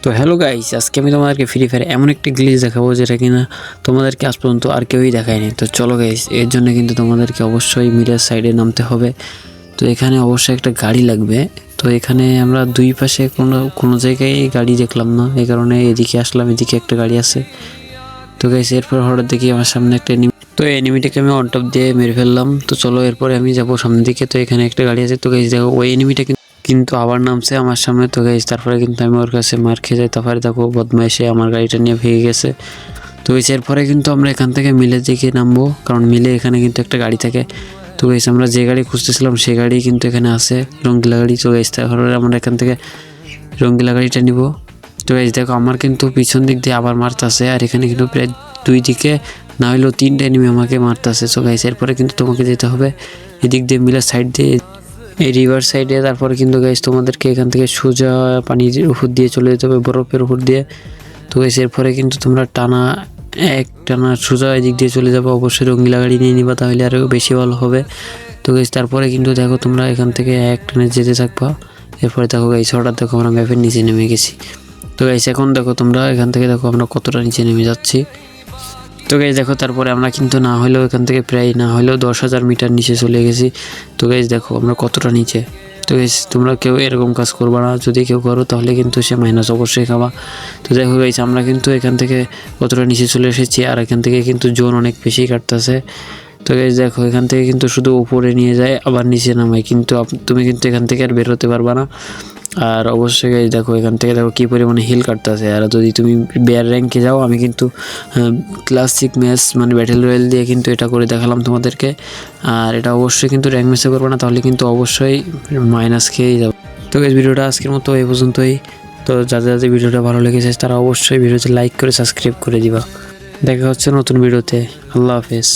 তো hello guys, আজকে আমি তোমাদেরকে ফ্রি ফায়ার এমন একটা গ্লিচ দেখাবো যেটা কিনা তোমাদেরকে আজ পর্যন্ত আর কেউই দেখায়নি। তো চলো গাইস, এর জন্য কিন্তু তোমাদেরকে অবশ্যই মিরার সাইডে নামতে হবে। তো এখানে অবশ্যই একটা গাড়ি লাগবে। তো এখানে আমরা দুই পাশে কোনো জায়গায় গাড়ি দেখলাম না, এই কারণে এদিকে আসলাম। এদিকে একটা গাড়ি আছে। তো গাইস, এরপর হঠাৎ দেখি আমার সামনে একটা তো এনিমিটাকে আমি অন টপ দিয়ে মেরে ফেললাম। তো চলো এরপরে আমি যাবো সামনের দিকে। তো এখানে একটা গাড়ি আছে। তো গাইস দেখো, ওই এনিমিটা কিন্তু আবার নামছে আমার সামনে। তো গাইস তারপরে কিন্তু আমি ওর কাছে মার খেয়ে যাই। তারপরে দেখো বদমাইশে আমার গাড়িটা নিয়ে ভেঙে গেছে। তো গাইস এরপরে কিন্তু আমরা এখান থেকে মিলের দিকে নামবো, কারণ মিলে এখানে কিন্তু একটা গাড়ি থাকে। তো গাইস আমরা যে গাড়ি খুঁজতেছিলাম সেই গাড়ি কিন্তু এখানে আছে, রঙ্গিলা গাড়ি। তো গাইস তারপরে আমরা এখান থেকে রঙ্গিলা গাড়িটা নিব। তো গাইস দেখো, আমার কিন্তু পিছন দিক দিয়ে আবার মারতেছে, আর এখানে কিন্তু প্রায় দুই দিকে না হলেও তিনটা এনিমি আমাকে মারতেছে। সো গাইস এরপরে কিন্তু তোমাকে যেতে হবে এদিক দিয়ে মিলার সাইড দিয়ে, এই রিভার সাইডে। তারপরে কিন্তু গাইস তোমাদেরকে এখান থেকে সোজা পানির উপর দিয়ে চলে যেতে হবে, বরফের উপর দিয়ে। তো গাইস এরপরে কিন্তু তোমরা টানা সোজা এদিক দিয়ে চলে যাবে। অবশ্যই রঙ্গিলা গাড়ি নিয়ে নিবা, তাহলে আরও বেশি ভালো হবে। তো গাইস তারপরে কিন্তু দেখো তোমরা এখান থেকে এক টানে যেতে থাকবা। এরপরে দেখো গাইস হঠাৎ দেখো আমরা ম্যাপের নিচে নেমে গেছি। তো গাইস এখন দেখো তোমরা এখান থেকে দেখো আমরা কতটা নিচে নেমে যাচ্ছি। তো গাইস দেখো, তারপরে আমরা কিন্তু না হলেও এখান থেকে প্রায় না হলেও 10,000 মিটার নিচে চলে গেছি। তো গাইস দেখো আমরা কতটা নিচে। তো গাইস তোমরা কেউ এরকম কাজ করবা না, যদি কেউ করো তাহলে কিন্তু সে মাইনাস অবশ্যই খাবা। তো দেখো গাইস আমরা কিন্তু এখান থেকে কতটা নিচে চলে এসেছি, আর এখান থেকে কিন্তু জোন অনেক বেশি কাটতেছে। তো গাইস দেখো, এখান থেকে কিন্তু শুধু উপরে নিয়ে যায় আবার নিচে নামায়, কিন্তু তুমি কিন্তু এখান থেকে আর বেরোতে পারবা না। আর অবশ্যই গাইস দেখো, এখান থেকে দেখো কী পরিমাণে হিল কাটতেছে। আর যদি তুমি বেয়ার র্যাঙ্কে যাও, আমি কিন্তু ক্লাসিক ম্যাচ মানে ব্যাটেল রয়্যাল দিয়ে কিন্তু এটা করে দেখালাম তোমাদেরকে। আর এটা অবশ্যই কিন্তু র্যাঙ্ক ম্যাচে করবে না, তাহলে কিন্তু অবশ্যই মাইনাস খেয়েই যাবে। তো গাইস ভিডিওটা আজকের মতো এই পর্যন্তই। তো যাদের ভিডিওটা ভালো লেগেছে তারা অবশ্যই ভিডিওতে লাইক করে সাবস্ক্রাইব করে দিবা। দেখা হচ্ছে নতুন ভিডিওতে। আল্লাহ হাফেজ।